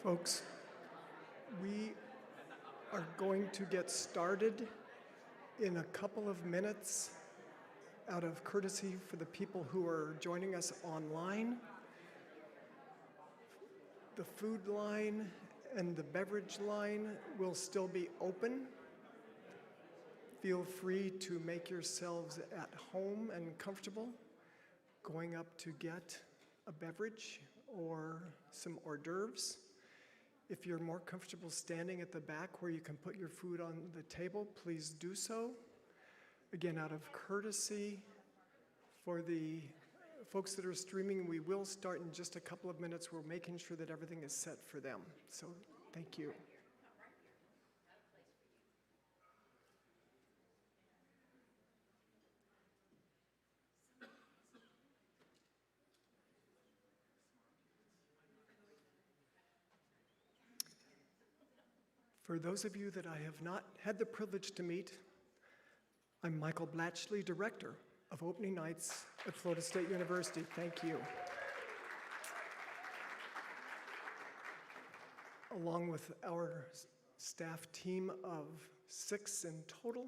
Folks, we are going to get started in a couple of minutes out of courtesy for the people who are joining us online. The food line and the beverage line will still be open. Feel free to make yourselves at home and comfortable, going up to get a beverage or some hors d'oeuvres. If you're more comfortable standing at the back where you can put your food on the table, please do so. Again, out of courtesy for the folks that are streaming, we will start in just a couple of minutes. We're making sure that everything is set for them. So thank you. For those of you that I have not had the privilege to meet, I'm Michael Blachly, Director of Opening Nights at Florida State University. Thank you. Along with our staff team of 6 in total,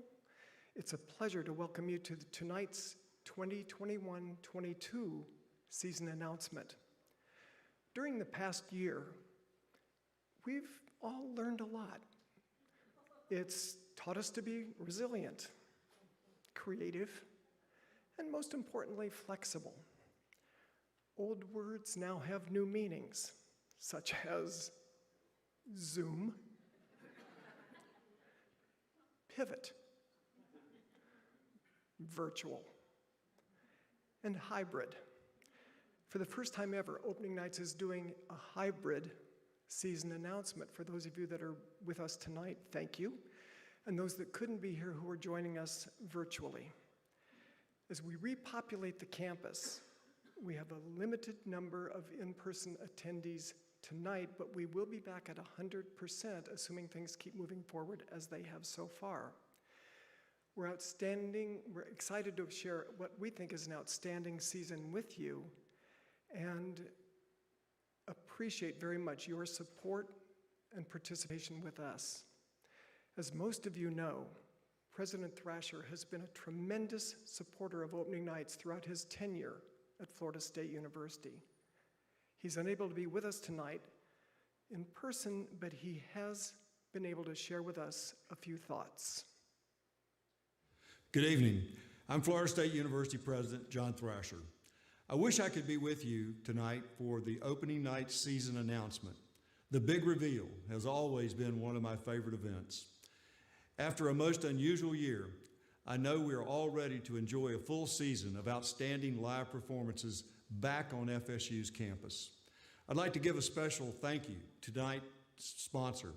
it's a pleasure to welcome you to tonight's 2021-22 season announcement. During the past year, we've all learned a lot. It's taught us to be resilient, creative, and most importantly, flexible. Old words now have new meanings, such as Zoom, pivot, virtual, and hybrid. For the first time ever, Opening Nights is doing a hybrid season announcement. For those of you that are with us tonight, thank you. And those that couldn't be here who are joining us virtually. As we repopulate the campus, we have a limited number of in-person attendees tonight, but we will be back at 100%, assuming things keep moving forward as they have so far. We're excited to share what we think is an outstanding season with you, and appreciate very much your support and participation with us. As most of you know, President Thrasher has been a tremendous supporter of Opening Nights throughout his tenure at Florida State University. He's unable to be with us tonight in person, but he has been able to share with us a few thoughts. Good evening. I'm Florida State University President John Thrasher. I wish I could be with you tonight for the Opening Night season announcement. The big reveal has always been one of my favorite events. After a most unusual year, I know we are all ready to enjoy a full season of outstanding live performances back on FSU's campus. I'd like to give a special thank you to tonight's sponsor,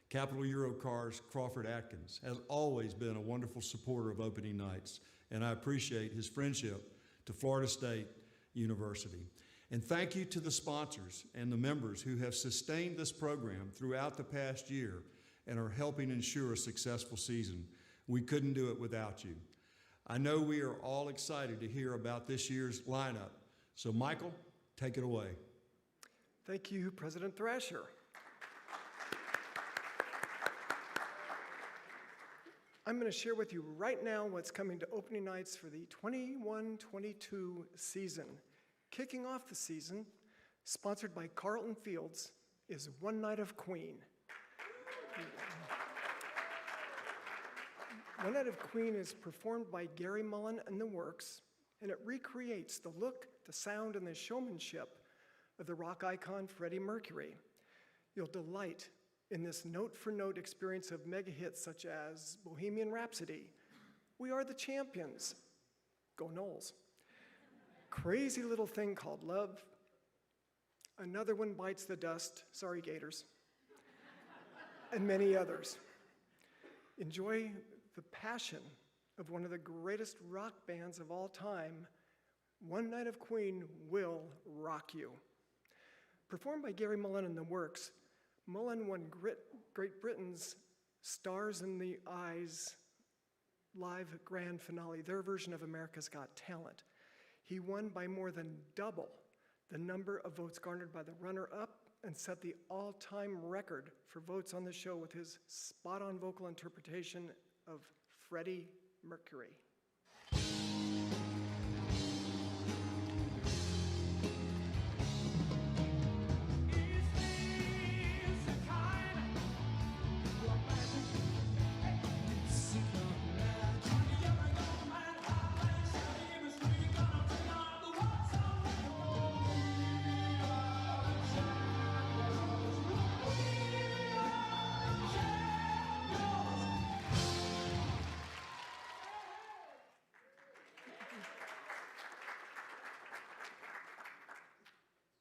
Capital Eurocars Crawford Atkins, has always been a wonderful supporter of Opening Nights, and I appreciate his friendship to Florida State University. And thank you to the sponsors and the members who have sustained this program throughout the past year and are helping ensure a successful season. We couldn't do it without you. I know we are all excited to hear about this year's lineup. So Michael, take it away. Thank you, President Thrasher. I'm going to share with you right now what's coming to Opening Nights for the 21-22 season. Kicking off the season, sponsored by Carlton Fields, is One Night of Queen. One Night of Queen is performed by Gary Mullen and the Works, and it recreates the look, the sound, and the showmanship of the rock icon Freddie Mercury. You'll delight in this note-for-note experience of mega hits such as Bohemian Rhapsody, We Are the Champions, Go Knowles, Crazy Little Thing Called Love, Another One Bites the Dust, sorry Gators, and many others. Enjoy the passion of one of the greatest rock bands of all time. One Night of Queen will rock you. Performed by Gary Mullen and the Works, Mullen won Great Britain's Stars in the Eyes live grand finale, their version of America's Got Talent. He won by more than double the number of votes garnered by the runner-up and set the all-time record for votes on the show with his spot-on vocal interpretation of Freddie Mercury.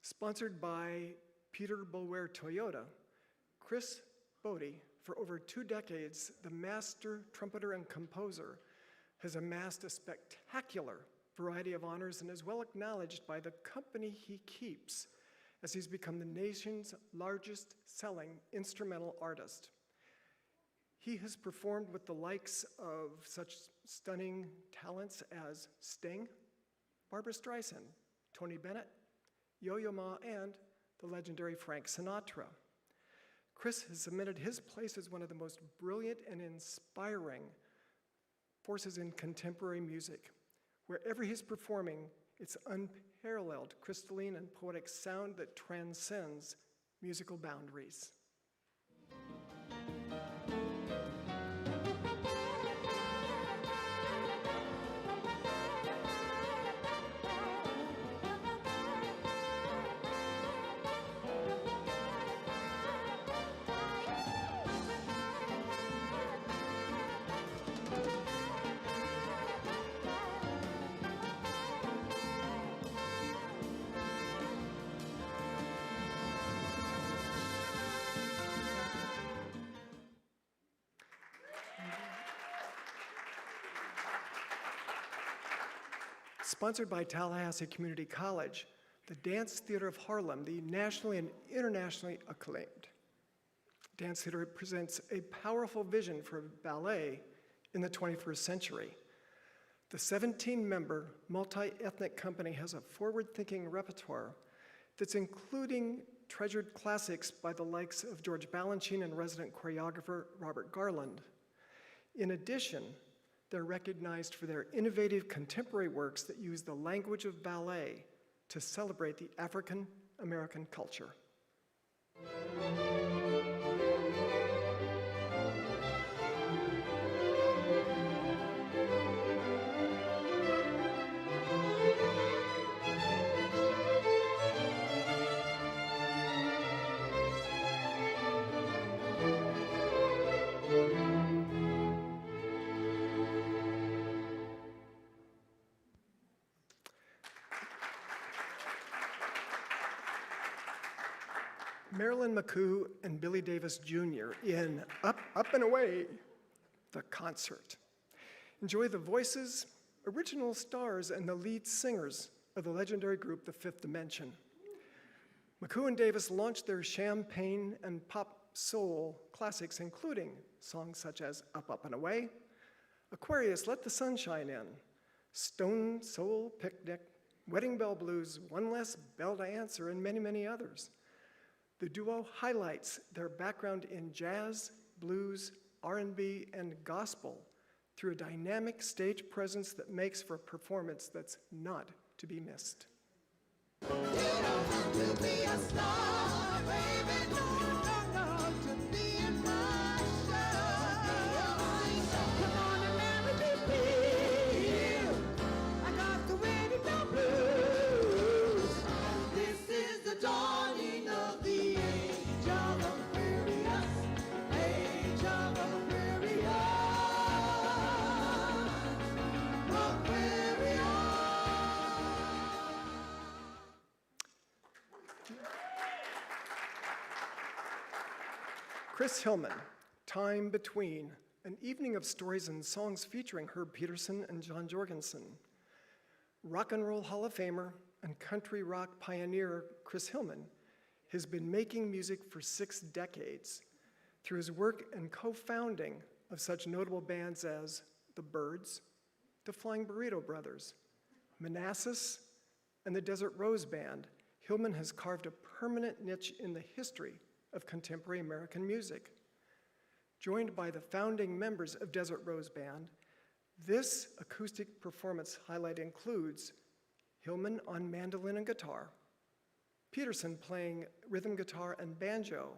Sponsored by Peter Boulware Toyota, Chris Bode, for over 2 decades, the master trumpeter and composer, has amassed a spectacular variety of honors and is well acknowledged by the company he keeps, as he's become the nation's largest selling instrumental artist. He has performed with the likes of such stunning talents as Sting, Barbra Streisand, Tony Bennett, Yo-Yo Ma, and the legendary Frank Sinatra. Chris has cemented his place as one of the most brilliant and inspiring forces in contemporary music. Wherever he's performing, it's unparalleled crystalline and poetic sound that transcends musical boundaries. Sponsored by Tallahassee Community College, the Dance Theater of Harlem, the nationally and internationally acclaimed dance theater, presents a powerful vision for ballet in the 21st century. The 17-member multi-ethnic company has a forward-thinking repertoire that's including treasured classics by the likes of George Balanchine and resident choreographer Robert Garland. In addition, they're recognized for their innovative contemporary works that use the language of ballet to celebrate the African American culture. Marilyn McCoo and Billy Davis Jr. in Up, Up and Away, the concert. Enjoy the voices, original stars, and the lead singers of the legendary group, The Fifth Dimension. McCoo and Davis launched their champagne and pop soul classics, including songs such as Up, Up and Away, Aquarius, Let the Sun Shine In, Stone Soul Picnic, Wedding Bell Blues, One Less Bell to Answer, and many, many others. The duo highlights their background in jazz, blues, R&B, and gospel through a dynamic stage presence that makes for a performance that's not to be missed. You don't have to be a star, baby, no, to be in my show. Come on and let me feel. I got the rhythm of blues. This is the dawning of the age of Aquarius, age of Aquarius, Aquarius. Chris Hillman, Time Between, an evening of stories and songs featuring Herb Peterson and John Jorgensen. Rock and Roll Hall of Famer and country rock pioneer Chris Hillman has been making music for 6 decades through his work and co-founding of such notable bands as The Byrds, the Flying Burrito Brothers, Manassas, and the Desert Rose Band. Hillman has carved a permanent niche in the history of contemporary American music. Joined by the founding members of Desert Rose Band, this acoustic performance highlight includes Hillman on mandolin and guitar, Peterson playing rhythm guitar and banjo,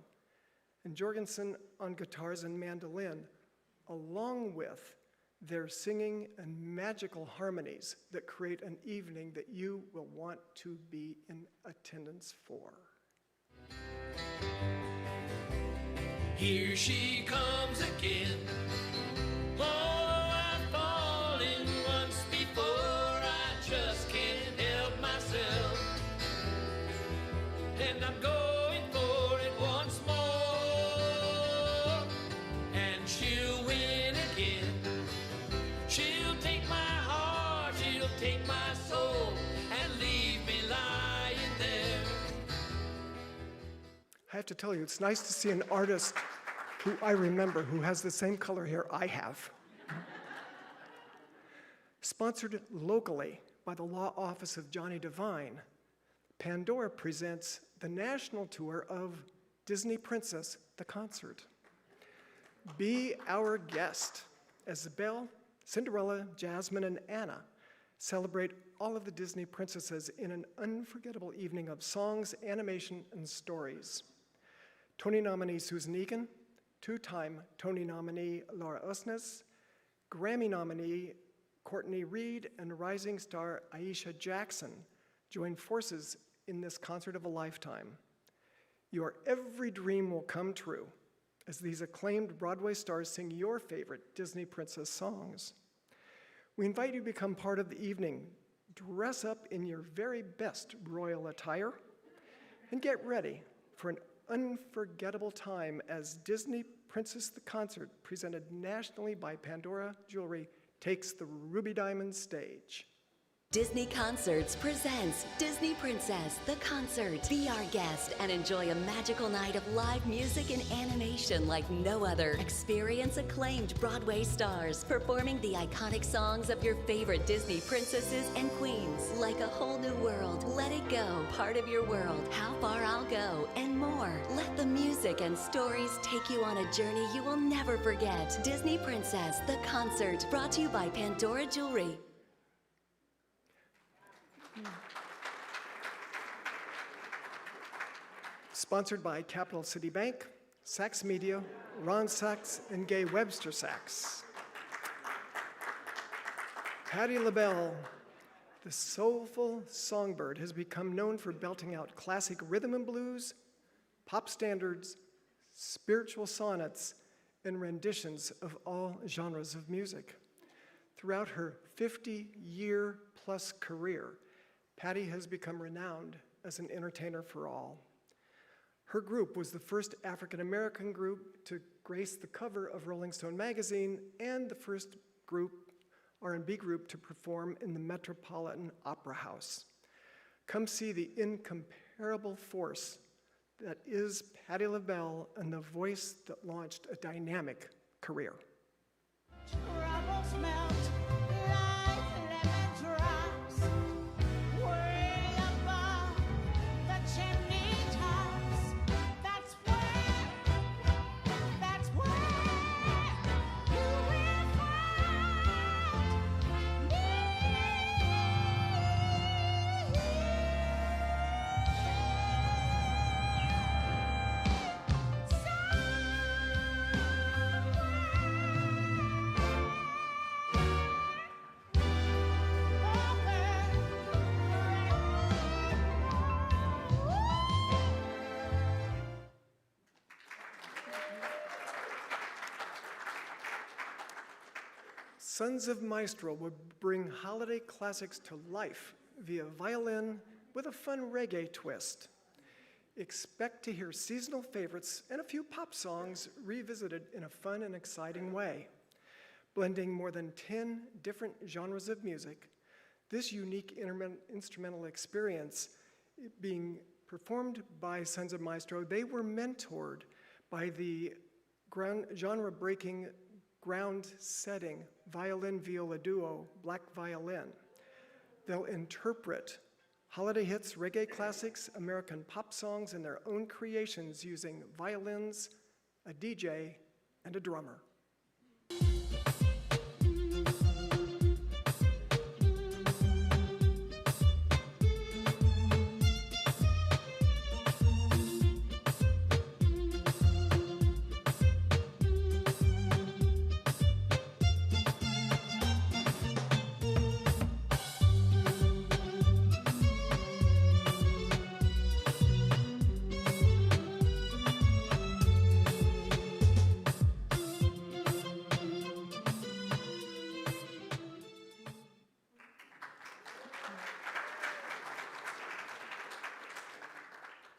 and Jorgensen on guitars and mandolin, along with their singing and magical harmonies that create an evening that you will want to be in attendance for. Here she comes again. Oh, I've fallen once before. I just can't help myself. And I'm going for it once more. And she'll win again. She'll take my heart, she'll take my soul, and leave me lying there. I have to tell you, it's nice to see an artist who I remember who has the same color hair I have. Sponsored locally by the law office of Johnny Devine, Pandora presents the national tour of Disney Princess, the concert. Be our guest as Belle, Cinderella, Jasmine, and Anna celebrate all of the Disney princesses in an unforgettable evening of songs, animation, and stories. Tony nominee Susan Egan, two-time Tony nominee Laura Osnes, Grammy nominee Courtney Reed, and rising star Aisha Jackson join forces in this concert of a lifetime. Your every dream will come true as these acclaimed Broadway stars sing your favorite Disney princess songs. We invite you to become part of the evening. Dress up in your very best royal attire and get ready for an unforgettable time as Disney Princess the Concert, presented nationally by Pandora Jewelry, takes the Ruby Diamond stage. Disney Concerts presents Disney Princess, the concert. Be our guest and enjoy a magical night of live music and animation like no other. Experience acclaimed Broadway stars performing the iconic songs of your favorite Disney princesses and queens, like A Whole New World, Let It Go, Part of Your World, How Far I'll Go, and more. Let the music and stories take you on a journey you will never forget. Disney Princess, the concert, brought to you by Pandora Jewelry. Sponsored by Capital City Bank, Saks Media, Ron Sachs, and Gay Webster Sachs. Patti LaBelle, the soulful songbird, has become known for belting out classic rhythm and blues, pop standards, spiritual sonnets, and renditions of all genres of music. Throughout her 50-year-plus career, Patti has become renowned as an entertainer for all. Her group was the first African-American group to grace the cover of Rolling Stone magazine and the first R&B group to perform in the Metropolitan Opera House. Come see the incomparable force that is Patti LaBelle and the voice that launched a dynamic career. Troubles melt like lemon drops way above the chimney tops. That's where you will find me. Sons of Maestro will bring holiday classics to life via violin with a fun reggae twist. Expect to hear seasonal favorites and a few pop songs revisited in a fun and exciting way. Blending more than 10 different genres of music, this unique instrumental experience being performed by Sons of Maestro, they were mentored by the genre-breaking, ground-setting violin-viola duo, Black Violin. They'll interpret Holiday hits, reggae classics, American pop songs, and their own creations using violins, a DJ, and a drummer.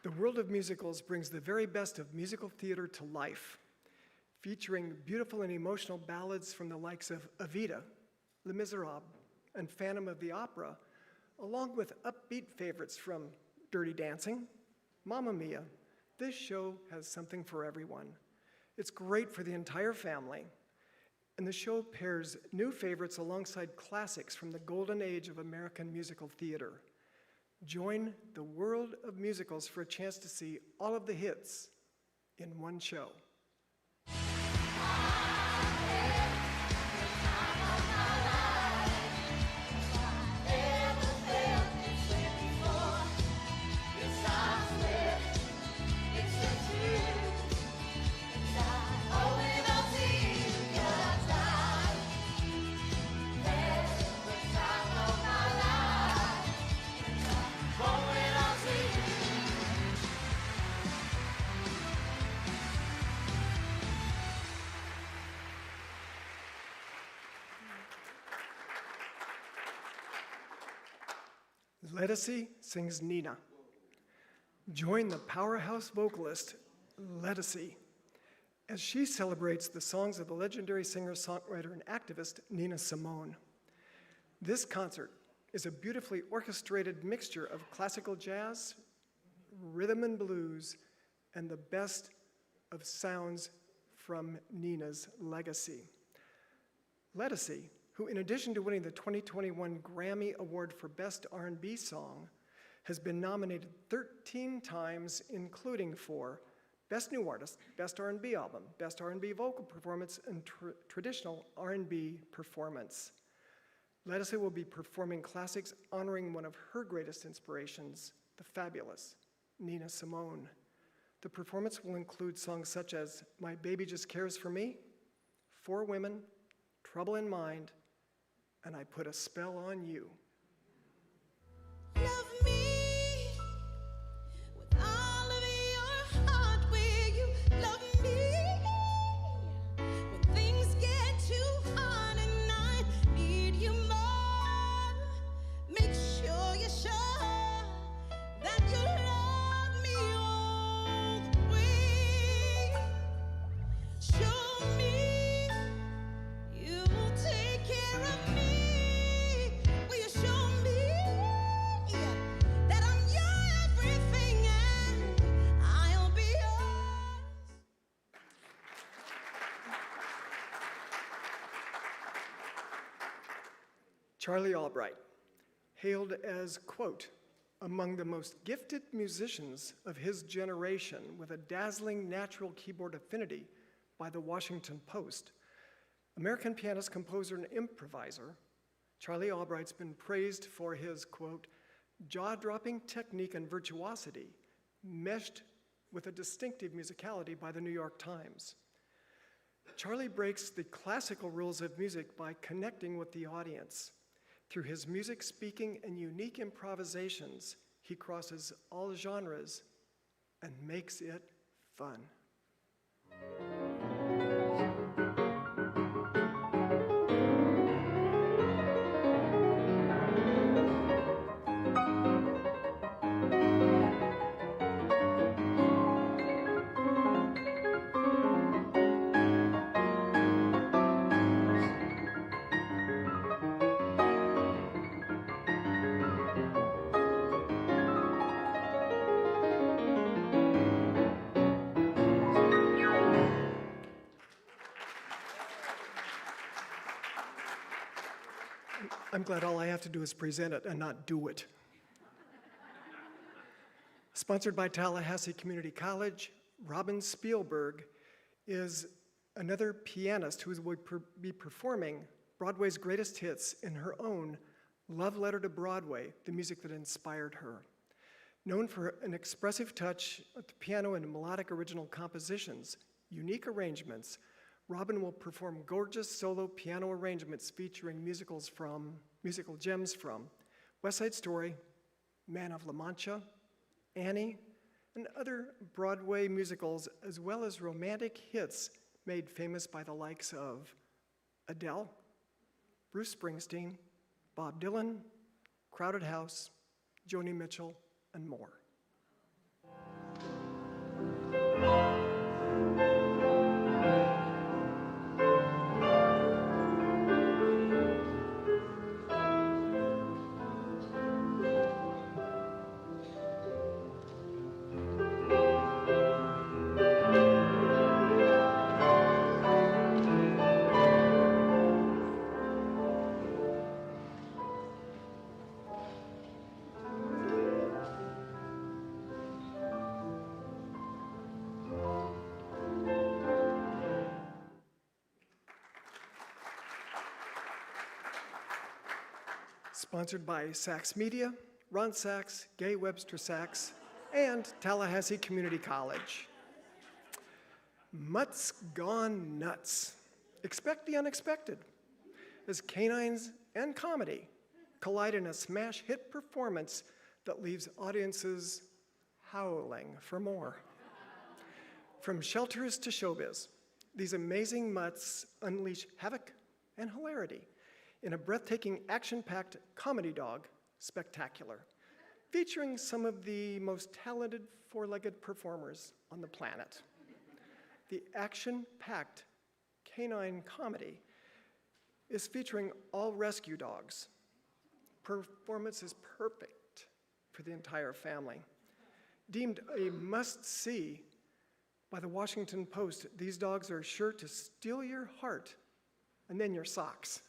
The world of musicals brings the very best of musical theater to life, featuring beautiful and emotional ballads from the likes of Evita, Les Miserables, and Phantom of the Opera, along with upbeat favorites from Dirty Dancing, Mamma Mia. This show has something for everyone. It's great for the entire family, and the show pairs new favorites alongside classics from the golden age of American musical theater. Join the world of musicals for a chance to see all of the hits in one show. Lettucey sings Nina. Join the powerhouse vocalist, Lettucey, as she celebrates the songs of the legendary singer, songwriter, and activist, Nina Simone. This concert is a beautifully orchestrated mixture of classical jazz, rhythm and blues, and the best of sounds from Nina's legacy. Lettucey, who in addition to winning the 2021 Grammy Award for Best R&B Song, has been nominated 13 times, including for Best New Artist, Best R&B Album, Best R&B Vocal Performance, and Traditional R&B Performance. Lettucey will be performing classics honoring one of her greatest inspirations, the fabulous Nina Simone. The performance will include songs such as My Baby Just Cares for Me, For Women, Trouble in Mind, and I Put a Spell on You. Love me with all of your heart, will you love me when things get too hard and I need you more? Make sure you're sure that you love me all the way. Show me you'll take care of me. Will you show me that I'm your everything and I'll be yours? Charlie Albright, hailed as, quote, among the most gifted musicians of his generation with a dazzling natural keyboard affinity by the Washington Post, American pianist, composer, and improviser, Charlie Albright's been praised for his, quote, jaw-dropping technique and virtuosity meshed with a distinctive musicality by the New York Times. Charlie breaks the classical rules of music by connecting with the audience. Through his music, speaking, and unique improvisations, he crosses all genres and makes it fun. I'm glad all I have to do is present it and not do it. Sponsored by Tallahassee Community College, Robin Spielberg is another pianist who will be performing Broadway's greatest hits in her own Love Letter to Broadway, the music that inspired her. Known for an expressive touch at the piano and melodic original compositions, unique arrangements, Robin will perform gorgeous solo piano arrangements featuring musical gems from West Side Story, Man of La Mancha, Annie, and other Broadway musicals, as well as romantic hits made famous by the likes of Adele, Bruce Springsteen, Bob Dylan, Crowded House, Joni Mitchell, and more. Sponsored by Sachs Media, Ron Sachs, Gay Webster Sachs, and Tallahassee Community College. Mutt's Gone Nuts. Expect the unexpected as canines and comedy collide in a smash hit performance that leaves audiences howling for more. From shelters to showbiz, these amazing mutts unleash havoc and hilarity in a breathtaking, action-packed comedy dog spectacular, featuring some of the most talented four-legged performers on the planet. The action-packed canine comedy is featuring all rescue dogs. Performance is perfect for the entire family. Deemed a must-see by the Washington Post, these dogs are sure to steal your heart and then your socks.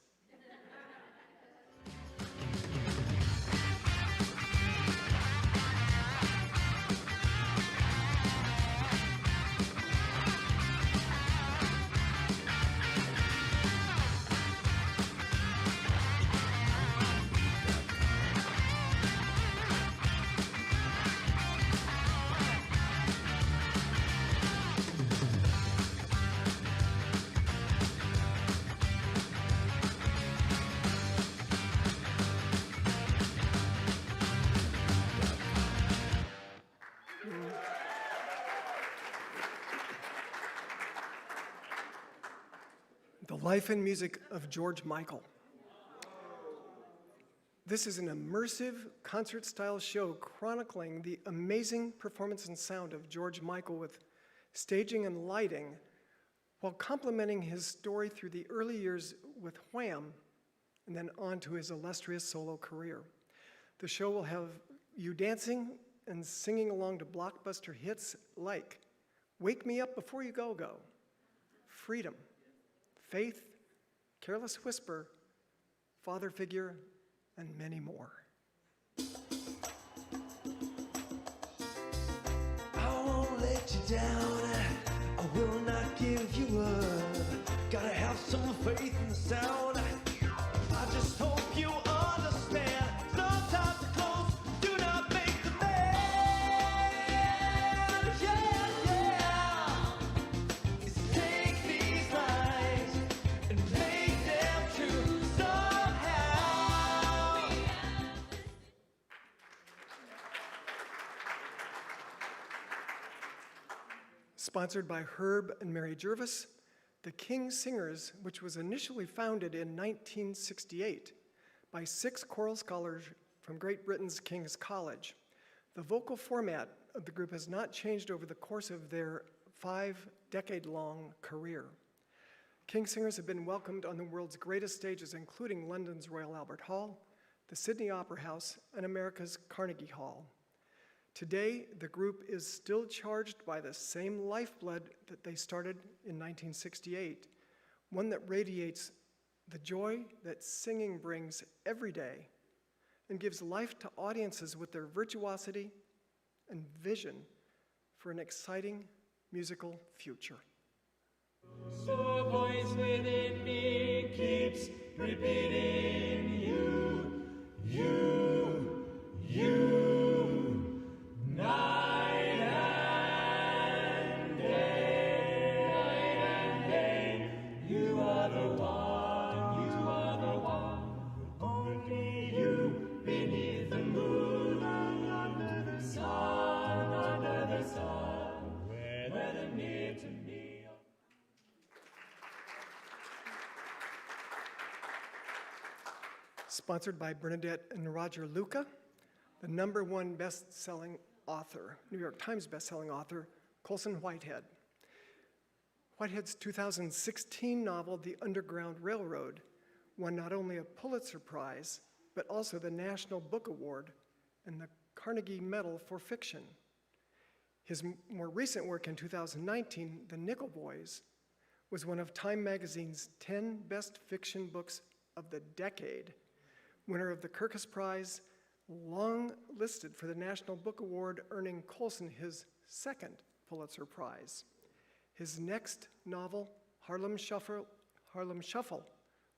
The Life and Music of George Michael. This is an immersive concert-style show chronicling the amazing performance and sound of George Michael with staging and lighting while complementing his story through the early years with Wham and then on to his illustrious solo career. The show will have you dancing and singing along to blockbuster hits like Wake Me Up Before You Go Go, Freedom, Faith, Careless Whisper, Father Figure, and many more. I won't let you down, I will not give you up. Gotta have some faith in the sound. I just hope you understand. Sometimes the clothes do not make the man. Yeah, yeah. It's take these lines and make them true somehow. Sponsored by Herb and Mary Jervis, the King Singers, which was initially founded in 1968 by 6 choral scholars from Great Britain's King's College. The vocal format of the group has not changed over the course of their 5-decade-long career. King Singers have been welcomed on the world's greatest stages, including London's Royal Albert Hall, the Sydney Opera House, and America's Carnegie Hall. Today, the group is still charged by the same lifeblood that they started in 1968, one that radiates the joy that singing brings every day and gives life to audiences with their virtuosity and vision for an exciting musical future. The voice within me keeps repeating you, you, you, night and day, night and day. You are the one, only you, beneath the moon, under the sun, whether near to me or Sponsored by Bernadette and Roger Luca, the #1 best-selling author, New York Times best-selling author, Colson Whitehead. Whitehead's 2016 novel, The Underground Railroad, won not only a Pulitzer Prize, but also the National Book Award and the Carnegie Medal for Fiction. His more recent work in 2019, The Nickel Boys, was one of Time Magazine's 10 best fiction books of the decade, winner of the Kirkus Prize, long listed for the National Book Award, earning Colson his second Pulitzer Prize. His next novel, Harlem Shuffle,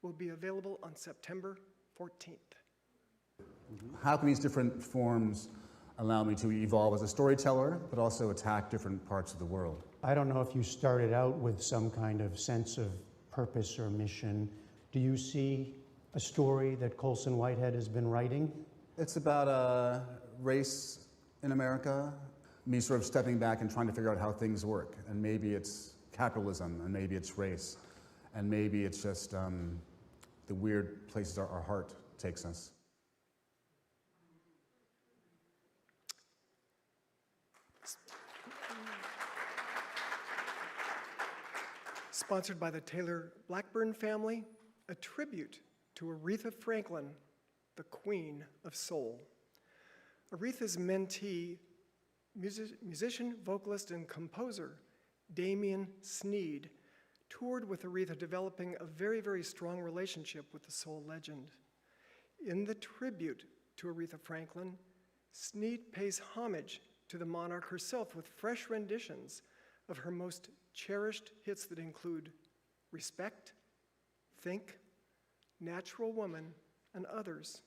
will be available on September 14th. How can these different forms allow me to evolve as a storyteller, but also attack different parts of the world? I don't know if you started out with some kind of sense of purpose or mission. Do you see a story that Colson Whitehead has been writing? It's about race in America, me sort of stepping back and trying to figure out how things work. And maybe it's capitalism, and maybe it's race, and maybe it's just the weird places our heart takes us. Sponsored by the Taylor Blackburn family, a tribute to Aretha Franklin, the Queen of Soul. Aretha's mentee, musician, vocalist, and composer, Damien Sneed, toured with Aretha, developing a very, very strong relationship with the soul legend. In the tribute to Aretha Franklin, Sneed pays homage to the monarch herself with fresh renditions of her most cherished hits that include Respect, Think, Natural Woman, and others.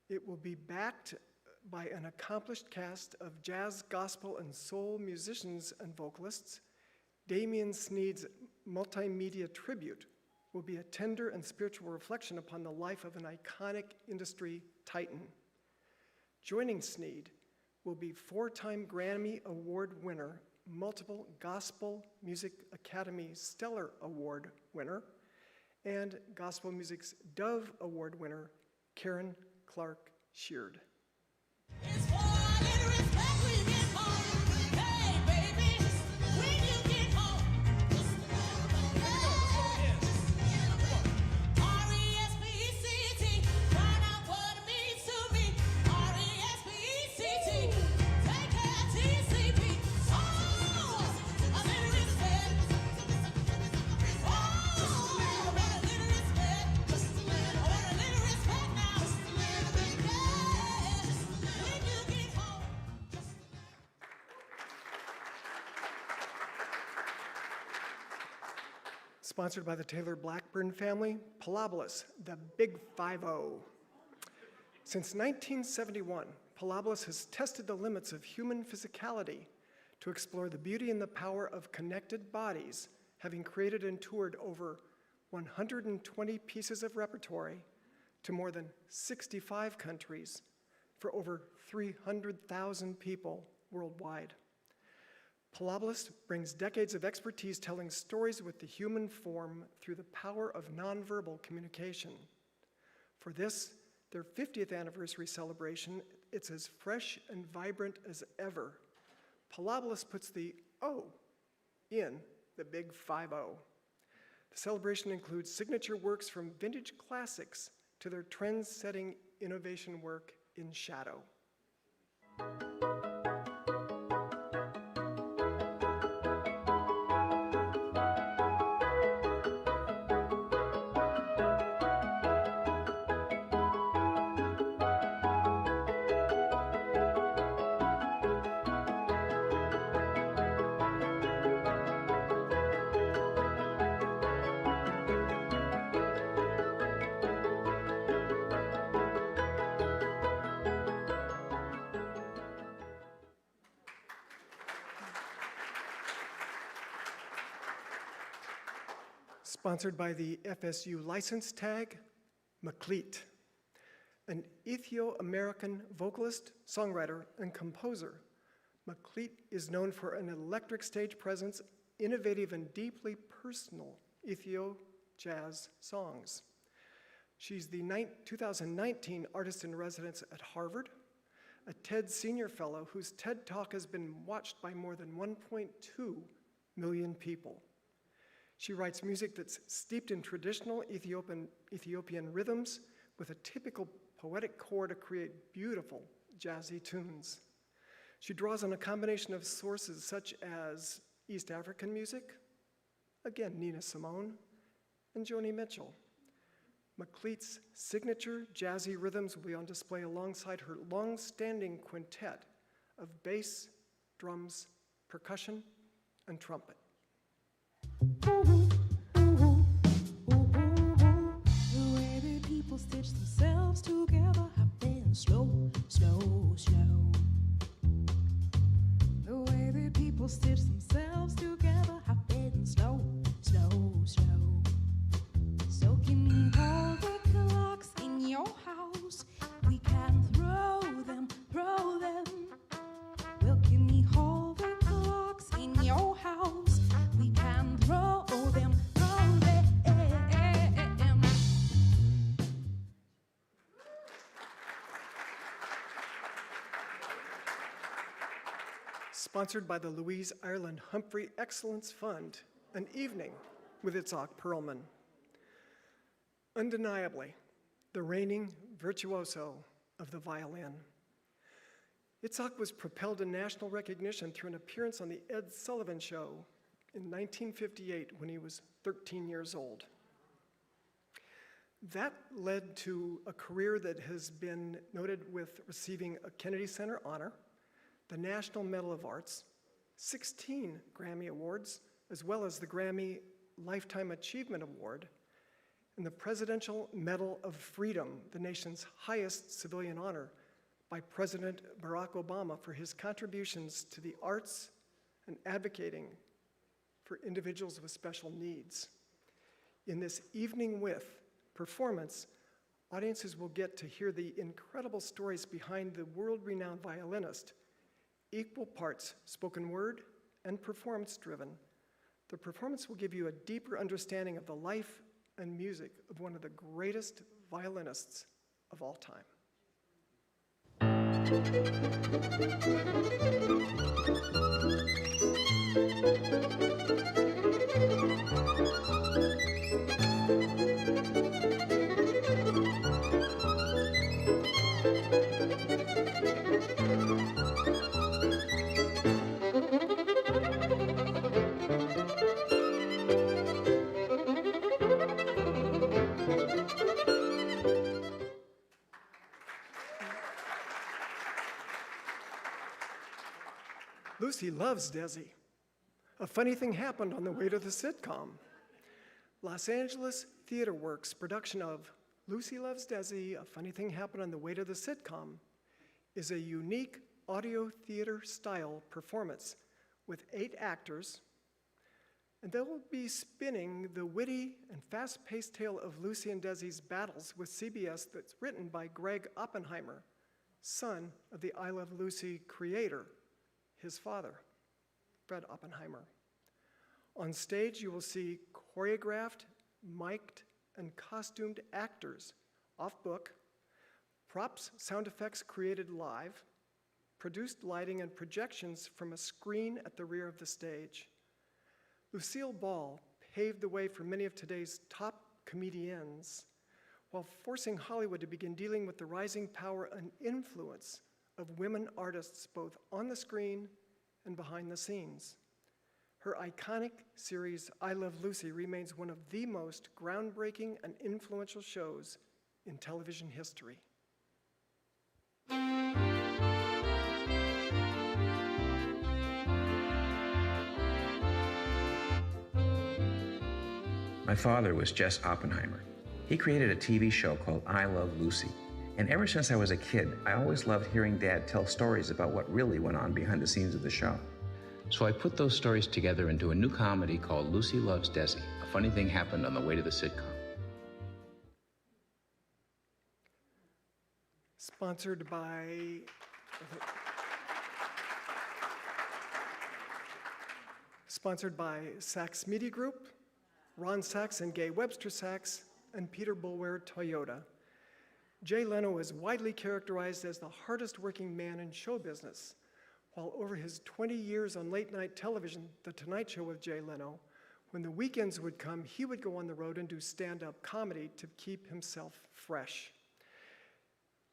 It will be backed by an accomplished cast of jazz, gospel, and soul musicians and vocalists. Damien Sneed's multimedia tribute will be a tender and spiritual reflection upon the life of an iconic industry titan. Joining Sneed will be 4-time Grammy Award winner, multiple Gospel Music Academy Stellar Award winner, and Gospel Music's Dove Award winner, Karen Clark Sheard. It's for a little respect when you get home. Hey, baby, when you get home. R-E-S-P-E-C-T, find out what it means to me. R-E-S-P-E-C-T, take care of TCP. Oh, a little respect. Oh, a little respect. I want a little respect now. Yeah, when you get home. Sponsored by the Taylor Blackburn family, Palabolas, the Big 5-0. Since 1971, Palabolas has tested the limits of human physicality to explore the beauty and the power of connected bodies, having created and toured over 120 pieces of repertory to more than 65 countries for over 300,000 people worldwide. Palabolas brings decades of expertise telling stories with the human form through the power of nonverbal communication. For this, their 50th anniversary celebration, it's as fresh and vibrant as ever. Palabolas puts the O in the Big 5-0. The celebration includes signature works from vintage classics to their trend-setting innovation work in shadow. Sponsored by the FSU license tag, Blachly, an Ethio-American vocalist, songwriter, and composer. Blachly is known for an electric stage presence, innovative and deeply personal Ethio jazz songs. She's the 2019 Artist in Residence at Harvard, a TED Senior Fellow whose TED Talk has been watched by more than 1.2 million people. She writes music that's steeped in traditional Ethiopian rhythms with a typical poetic core to create beautiful jazzy tunes. She draws on a combination of sources such as East African music, again Nina Simone, and Joni Mitchell. Blachly's signature jazzy rhythms will be on display alongside her long-standing quintet of bass, drums, percussion, and trumpet. The way that people stitch themselves together have been slow, slow, slow. The way that people stitch themselves together have been slow, slow, slow. So can you hold the clocks in your house? We can throw them, throw them. Well, can we hold the clocks in your house? We can throw them, throw them. Sponsored by the Louise Ireland Humphrey Excellence Fund, An Evening with Itzhak Perlman. Undeniably, the reigning virtuoso of the violin. Itzhak was propelled to national recognition through an appearance on The Ed Sullivan Show in 1958 when he was 13 years old. That led to a career that has been noted with receiving a Kennedy Center honor, the National Medal of Arts, 16 Grammy Awards, as well as the Grammy Lifetime Achievement Award, and the Presidential Medal of Freedom, the nation's highest civilian honor, by President Barack Obama for his contributions to the arts and advocating for individuals with special needs. In this Evening With performance, audiences will get to hear the incredible stories behind the world-renowned violinist, equal parts spoken word and performance-driven. The performance will give you a deeper understanding of the life and music of one of the greatest violinists of all time. Lucy loves Desi. A funny thing happened on the way to the sitcom. Los Angeles Theater Works' production of Lucy Loves Desi, A Funny Thing Happened on the Way to the Sitcom, is a unique audio theater style performance with 8 actors, and they will be spinning the witty and fast-paced tale of Lucy and Desi's battles with CBS that's written by Greg Oppenheimer, son of the I Love Lucy creator, his father, Fred Oppenheimer. On stage, you will see choreographed, mic'd, and costumed actors off book, props, sound effects created live, produced lighting and projections from a screen at the rear of the stage. Lucille Ball paved the way for many of today's top comedians while forcing Hollywood to begin dealing with the rising power and influence of women artists both on the screen and behind the scenes. Her iconic series, I Love Lucy, remains one of the most groundbreaking and influential shows in television history. My father was Jess Oppenheimer. He created a TV show called I Love Lucy. And ever since I was a kid, I always loved hearing Dad tell stories about what really went on behind the scenes of the show. So I put those stories together into a new comedy called Lucy Loves Desi, A a funny thing happened on the way to the sitcom. Sponsored by Sachs Media Group, Ron Sachs and Gay Webster Sachs, and Peter Boulware Toyota. Jay Leno is widely characterized as the hardest working man in show business. While over his 20 years on late night television, The Tonight Show with Jay Leno, when the weekends would come, he would go on the road and do stand-up comedy to keep himself fresh.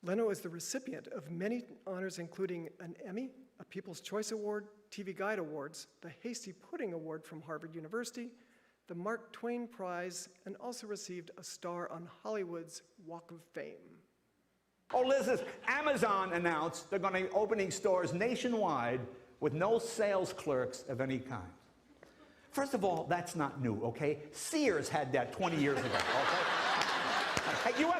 Leno is the recipient of many honors, including an Emmy, a People's Choice Award, TV Guide Awards, the Hasty Pudding Award from Harvard University, the Mark Twain Prize, and also received a star on Hollywood's Walk of Fame. Oh, listen, Amazon announced they're going to be opening stores nationwide with no sales clerks of any kind. First of all, that's not new, okay? Sears had that 20 years ago, okay? Hey, you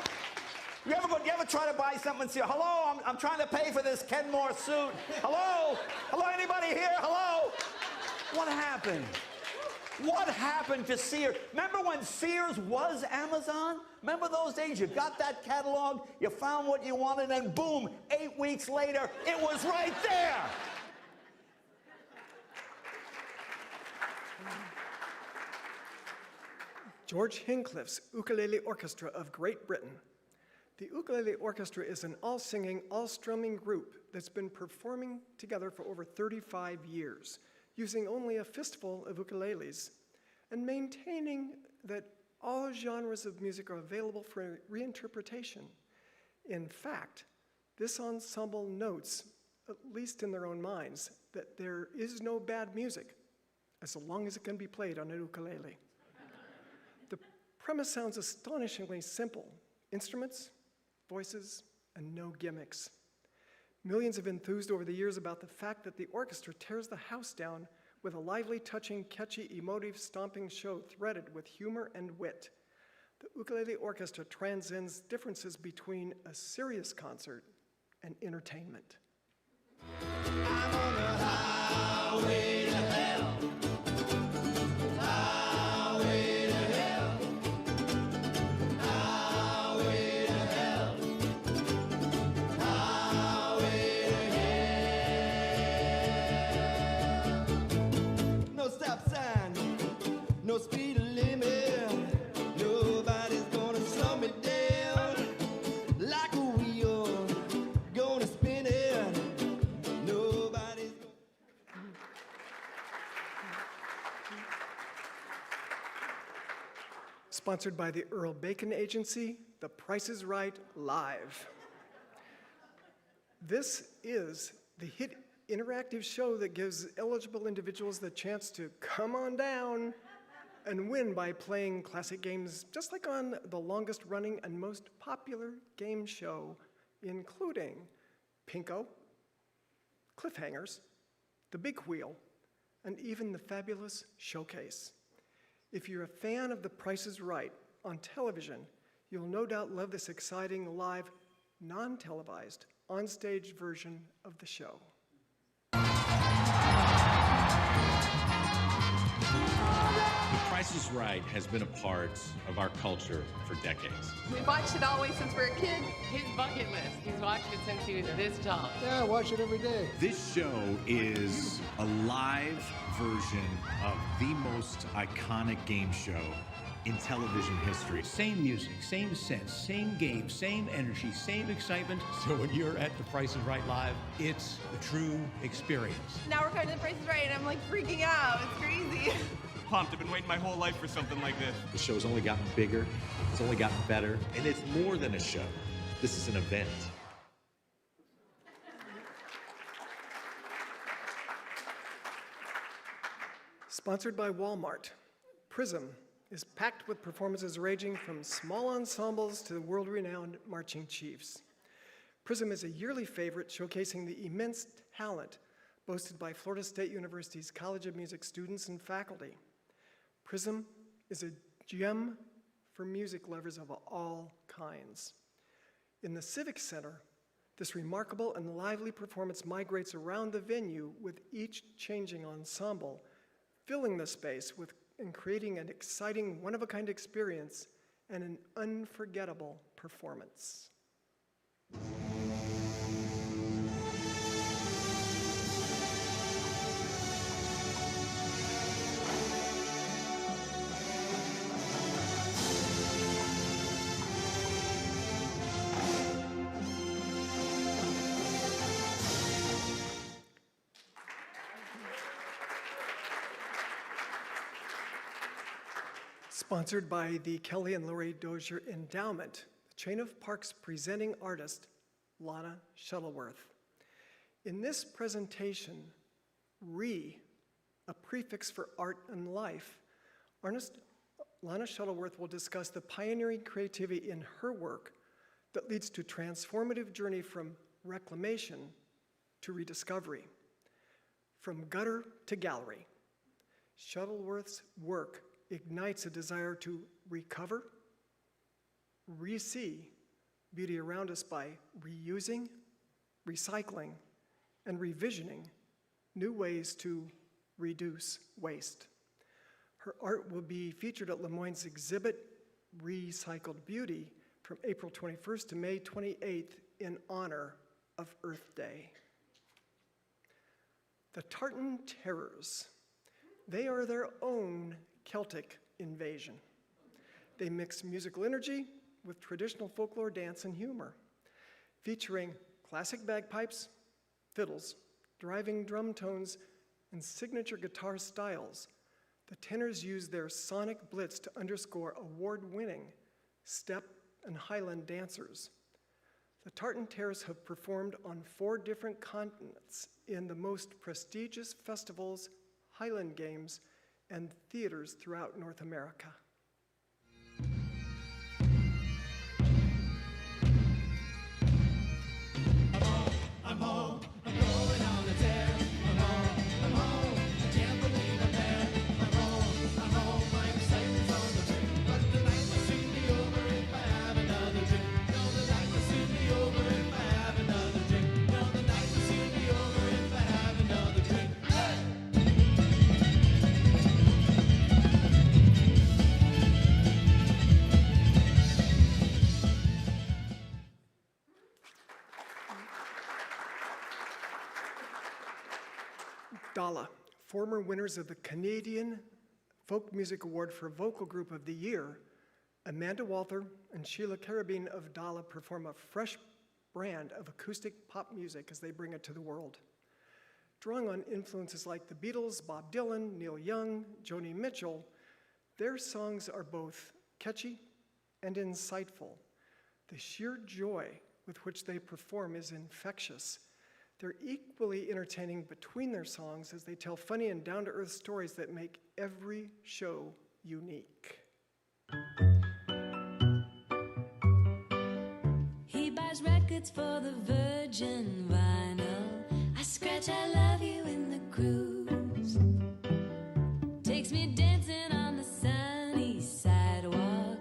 ever try to buy something and say, hello, I'm trying to pay for this Kenmore suit. Hello? Hello, anybody here? Hello? What happened? What happened to Sears? Remember when Sears was Amazon? Remember those days? You got that catalog, you found what you wanted, and boom, 8 weeks later, it was right there. George Hincliffe's Ukulele Orchestra of Great Britain. The Ukulele Orchestra is an all-singing, all-strumming group that's been performing together for over 35 years, using only a fistful of ukuleles, and maintaining that all genres of music are available for reinterpretation. In fact, this ensemble notes, at least in their own minds, that there is no bad music, as long as it can be played on a ukulele. The premise sounds astonishingly simple: instruments, voices, and no gimmicks. Millions have enthused over the years about the fact that the orchestra tears the house down with a lively, touching, catchy, emotive, stomping show threaded with humor and wit. The Ukulele Orchestra transcends differences between a serious concert and entertainment. I'm on the highway to hell. Highway to hell. Highway to hell. Highway to hell. No stop sign, no speed limit. Nobody's gonna slow me down. Like a wheel, gonna spin it. Nobody's gonna... Sponsored by the Earl Bacon Agency, The Price is Right Live. This is the hit interactive show that gives eligible individuals the chance to come on down and win by playing classic games, just like on the longest running and most popular game show, including Pinko, Cliffhangers, The Big Wheel, and even the fabulous Showcase. If you're a fan of The Price is Right on television, you'll no doubt love this exciting, live, non-televised, on-stage version of the show. The Price is Right has been a part of our culture for decades. We've watched it all the way since we were a kid. His bucket list. He's watched it since he was this tall. Yeah, I watch it every day. This show is a live version of the most iconic game show in television history. Same music, same sense, same game, same energy, same excitement. So when you're at The Price is Right Live, it's the true experience. Now we're coming to The Price is Right, and I'm like freaking out. It's crazy. Pumped. I've been waiting my whole life for something like this. The show's only gotten bigger, it's only gotten better, and it's more than a show. This is an event. Sponsored by Walmart, Prism is packed with performances ranging from small ensembles to the world-renowned marching chiefs. Prism is a yearly favorite showcasing the immense talent boasted by Florida State University's College of Music students and faculty. Prism is a gem for music lovers of all kinds. In the Civic Center, this remarkable and lively performance migrates around the venue with each changing ensemble, filling the space with in creating an exciting, one-of-a-kind experience and an unforgettable performance. Sponsored by the Kelly and Lori Dozier Endowment, the Chain of Parks presenting artist, Lana Shuttleworth. In this presentation, a prefix for art and life, artist Lana Shuttleworth will discuss the pioneering creativity in her work that leads to transformative journey from reclamation to rediscovery. From gutter to gallery, Shuttleworth's work ignites a desire to recover, re-see beauty around us by reusing, recycling, and revisioning new ways to reduce waste. Her art will be featured at Lemoyne's exhibit, Recycled Beauty, from April 21st to May 28th in honor of Earth Day. The Tartan Terrors. They are their own Celtic invasion. They mix musical energy with traditional folklore dance and humor, featuring classic bagpipes, fiddles, driving drum tones, and signature guitar styles. The tenors use their sonic blitz to underscore award-winning step and Highland dancers. The Tartan Terrors have performed on 4 different continents in the most prestigious festivals, Highland Games, and theaters throughout North America. I'm home, I'm going on a tear. I'm home, I can't believe I'm there. I'm home, my excitement's on the brink. But the night will soon be over if I have another drink. No, the night will soon be over if I have another drink. No, the night will soon be over if I have another drink. Hey! Dala, former winners of the Canadian Folk Music Award for Vocal Group of the Year, Amanda Walther and Sheila Carabine of Dala perform a fresh brand of acoustic pop music as they bring it to the world. Drawing on influences like the Beatles, Bob Dylan, Neil Young, Joni Mitchell, their songs are both catchy and insightful. The sheer joy with which they perform is infectious. They're equally entertaining between their songs as they tell funny and down-to-earth stories that make every show unique. He buys records for the Virgin vinyl. I scratch I love you in the cruise. Takes me dancing on the sunny sidewalk,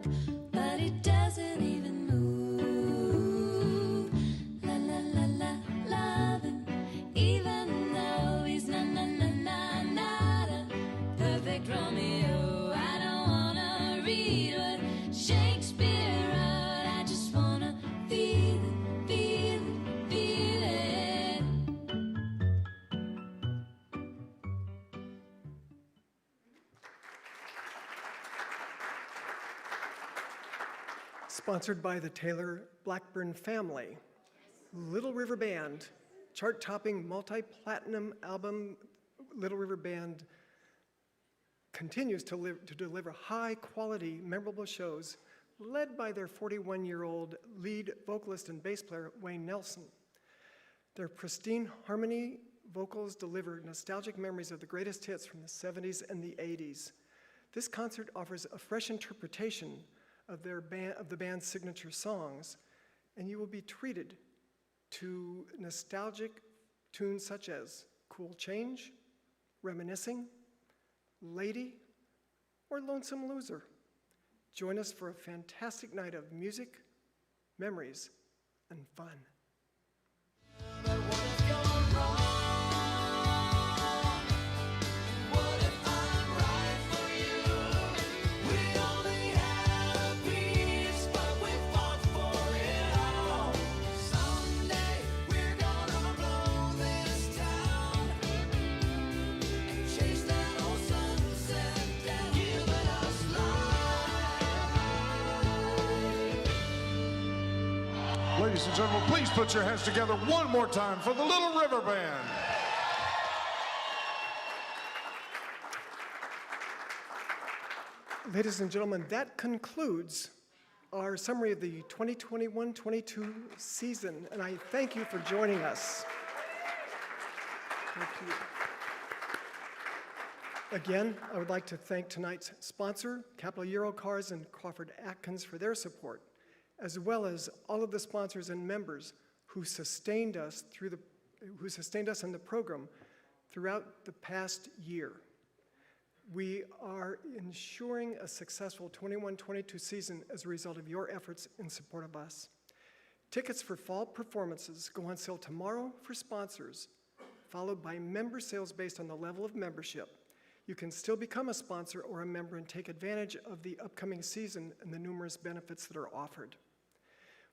but he doesn't even move. La la la la, loving, even though he's not a perfect Romeo. I don't wanna read what Shakespeare wrote. I just wanna feel it, feel it, feel it. Sponsored by the Taylor Blackburn family, Little River Band, chart-topping multi-platinum album. Little River Band continues to deliver high-quality, memorable shows led by their 41-year-old lead vocalist and bass player, Wayne Nelson. Their pristine harmony vocals deliver nostalgic memories of the greatest hits from the 70s and the 80s. This concert offers a fresh interpretation of the band's signature songs, and you will be treated to nostalgic tunes such as Cool Change, Reminiscing, Lady, or Lonesome Loser. Join us for a fantastic night of music, memories, and fun. What if I'm right for you? Ladies and gentlemen, please put your hands together one more time for the Little River Band. Ladies and gentlemen, that concludes our summary of the 2021-22 season, and I thank you for joining us. Thank you. Again, I would like to thank tonight's sponsor, Capital Eurocars and Crawford Atkins, for their support, as well as all of the sponsors and members who sustained us in the program throughout the past year. We are ensuring a successful 21-22 season as a result of your efforts in support of us. Tickets for fall performances go on sale tomorrow for sponsors, followed by member sales based on the level of membership. You can still become a sponsor or a member and take advantage of the upcoming season and the numerous benefits that are offered.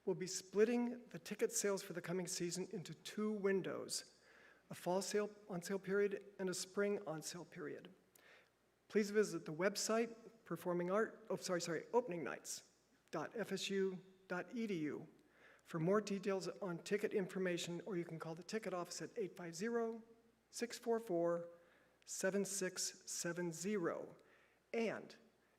We'll be splitting the ticket sales for the coming season into 2 windows, a fall on sale period and a spring on sale period. Please visit the website openingnights.fsu.edu for more details on ticket information, or you can call the ticket office at 850-644-7670. And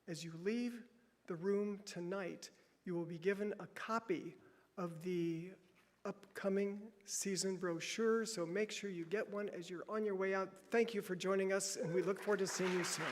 as you leave the room tonight, you will be given a copy of the upcoming season brochure, so make sure you get one as you're on your way out. Thank you for joining us, and we look forward to seeing you soon.